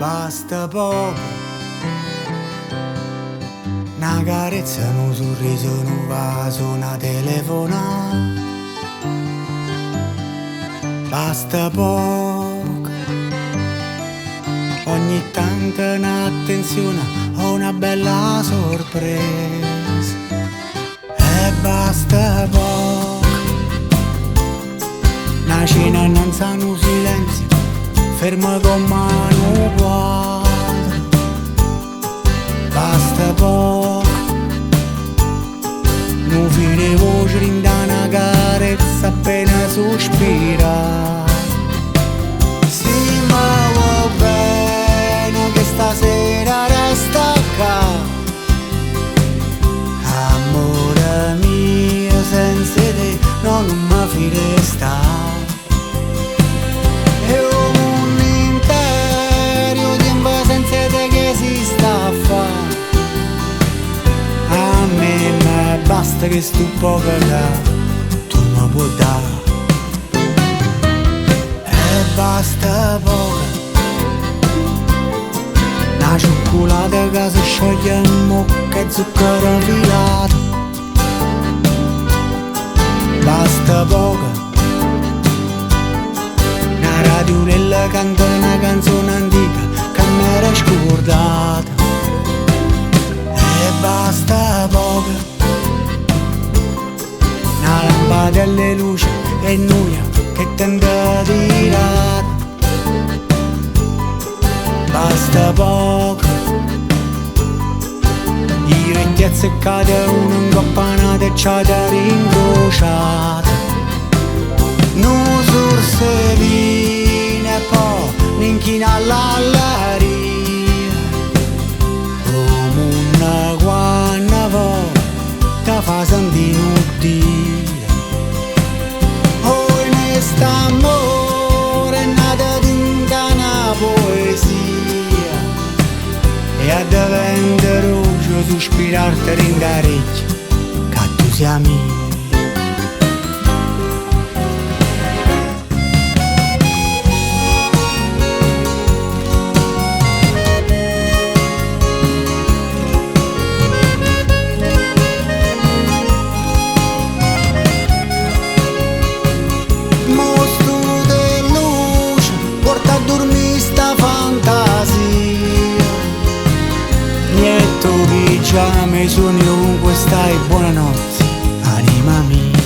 basta poco, una carezza, un sorriso, un vaso, una telefonata, basta poco, ogni tanto un'attenzione o una bella sorpresa, e basta poco, una cena non sa un silenzio, ferma con mano quadra, basta poco, non fine voce rinda una carezza appena sospira. Sì, ma va bene che stasera resta qua, amore mio, senza te non mi fide sta. Basta che stu poco da tu mi puoi dare, e basta poco, una cioccolata che si scioglie in bocca e zucchero filato, basta poco, una radiolella canta una canzone antica che mi era scordata, e basta poco, una lampada alle luci e nuia che tende a tirare, basta poco, i vecchiezzi e cade uno ingoppanata e c'ha da rincrociata, non sorsevina e poi n'inchina all'aria, come una guanna vo te fa sentire nudi. Quest'amore è nato dentro una poesia e a diventare rojo sospirarti ringarecchio che tu sia mia. Pigiama e suoni ovunque stai, buonanotte, anima mia.